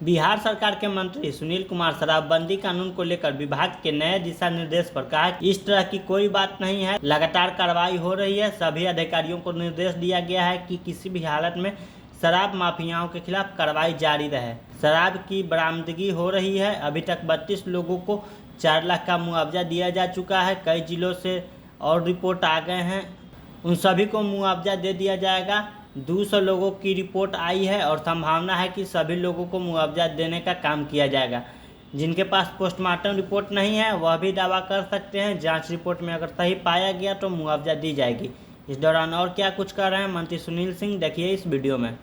बिहार सरकार के मंत्री सुनील कुमार शराबबंदी कानून को लेकर विभाग के नए दिशा निर्देश पर कहा कि इस तरह की कोई बात नहीं है, लगातार कार्रवाई हो रही है। सभी अधिकारियों को निर्देश दिया गया है कि किसी भी हालत में शराब माफियाओं के खिलाफ कार्रवाई जारी रहे। शराब की बरामदगी हो रही है। अभी तक 32 लोगों को 4 लाख का मुआवजा दिया जा चुका है। कई जिलों से और रिपोर्ट आ गए हैं, उन सभी को मुआवजा दे दिया जाएगा। 200 लोगों की रिपोर्ट आई है और संभावना है कि सभी लोगों को मुआवजा देने का काम किया जाएगा। जिनके पास पोस्टमार्टम रिपोर्ट नहीं है वह भी दावा कर सकते हैं। जांच रिपोर्ट में अगर सही पाया गया तो मुआवजा दी जाएगी। इस दौरान और क्या कुछ कर रहे हैं मंत्री सुनील सिंह, देखिए इस वीडियो में।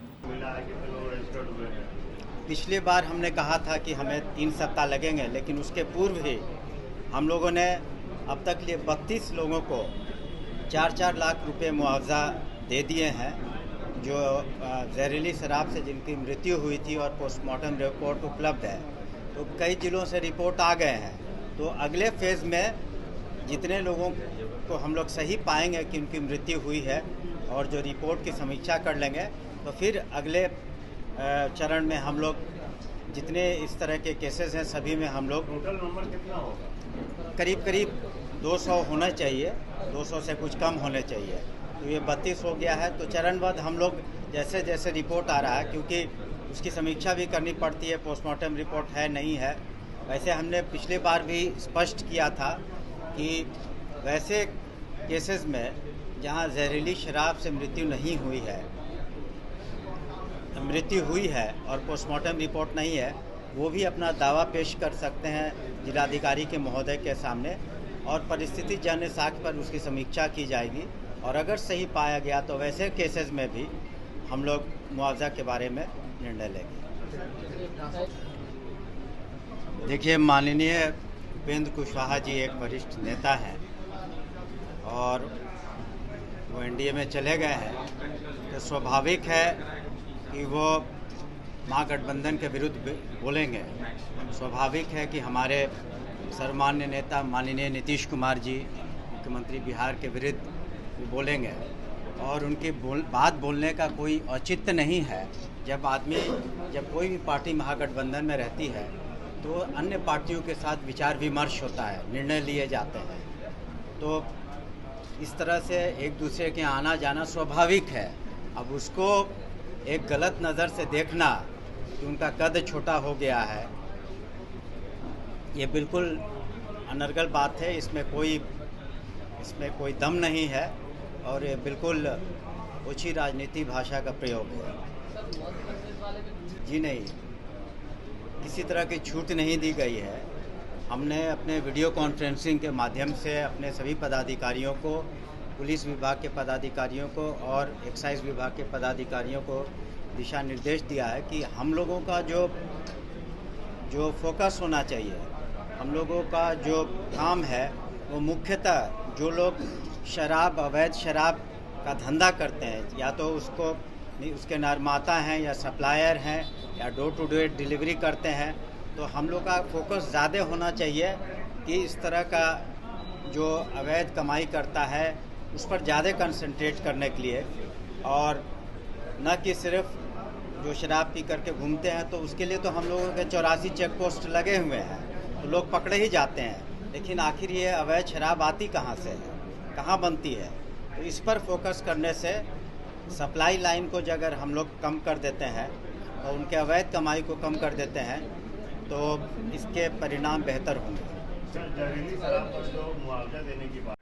पिछली बार हमने कहा था कि हमें 3 सप्ताह लगेंगे, लेकिन उसके पूर्व ही हम लोगों ने अब तक लिए 32 लोगों को 4-4 लाख रुपए मुआवजा दे दिए हैं, जो जहरीली शराब से जिनकी मृत्यु हुई थी और पोस्टमार्टम रिपोर्ट उपलब्ध है। तो कई जिलों से रिपोर्ट आ गए हैं। तो अगले फेज़ में जितने लोगों को हम लोग सही पाएंगे कि उनकी मृत्यु हुई है और जो रिपोर्ट की समीक्षा कर लेंगे, तो फिर अगले चरण में हम लोग जितने इस तरह के केसेस हैं सभी में हम लोग टोटल नंबर कितना होगा? करीब 200 होना चाहिए, 200 से कुछ कम होने चाहिए। तो ये 32 हो गया है। तो चरणबद्ध हम लोग जैसे जैसे रिपोर्ट आ रहा है, क्योंकि उसकी समीक्षा भी करनी पड़ती है, पोस्टमार्टम रिपोर्ट है नहीं है। वैसे हमने पिछली बार भी स्पष्ट किया था कि वैसे केसेस में जहां जहरीली शराब से मृत्यु हुई है और पोस्टमार्टम रिपोर्ट नहीं है, वो भी अपना दावा पेश कर सकते हैं जिलाधिकारी के महोदय के सामने और परिस्थिति जन्य साक्ष्य पर उसकी समीक्षा की जाएगी। और अगर सही पाया गया तो वैसे केसेस में भी हम लोग मुआवजा के बारे में निर्णय लेंगे। देखिए, माननीय उपेंद्र कुशवाहा जी एक वरिष्ठ नेता हैं और वो एनडीए में चले गए हैं, तो स्वाभाविक है कि वो महागठबंधन के विरुद्ध बोलेंगे। स्वाभाविक है कि हमारे सर्वमान्य नेता माननीय नीतीश कुमार जी मुख्यमंत्री बिहार के विरुद्ध वो बोलेंगे और उनकी बात बोलने का कोई औचित्य नहीं है। जब कोई भी पार्टी महागठबंधन में रहती है तो अन्य पार्टियों के साथ विचार विमर्श होता है, निर्णय लिए जाते हैं। तो इस तरह से एक दूसरे के आना जाना स्वाभाविक है। अब उसको एक गलत नज़र से देखना कि उनका कद छोटा हो गया है, ये बिल्कुल अनर्गल बात है। इसमें कोई दम नहीं है और ये बिल्कुल ओछी राजनीति भाषा का प्रयोग है। जी नहीं, किसी तरह की छूट नहीं दी गई है। हमने अपने वीडियो कॉन्फ्रेंसिंग के माध्यम से अपने सभी पदाधिकारियों को, पुलिस विभाग के पदाधिकारियों को और एक्साइज विभाग के पदाधिकारियों को दिशा निर्देश दिया है कि हम लोगों का जो फोकस होना चाहिए, हम लोगों का जो काम है वो मुख्यतः जो लोग अवैध शराब का धंधा करते हैं, या तो उसके निर्माता हैं या सप्लायर हैं या डोर टू डोर डिलीवरी करते हैं, तो हम लोग का फोकस ज़्यादा होना चाहिए कि इस तरह का जो अवैध कमाई करता है उस पर ज़्यादा कंसंट्रेट करने के लिए, और न कि सिर्फ जो शराब पी करके घूमते हैं। तो उसके लिए तो हम लोगों के 84 चेक पोस्ट लगे हुए हैं, तो लोग पकड़े ही जाते हैं। लेकिन आखिर ये अवैध शराब आती कहाँ से है, कहाँ बनती है? तो इस पर फोकस करने से सप्लाई लाइन को अगर हम लोग कम कर देते हैं और उनके अवैध कमाई को कम कर देते हैं तो इसके परिणाम बेहतर होंगे। जहरीली शराब पर जो मुआवजा देने की बात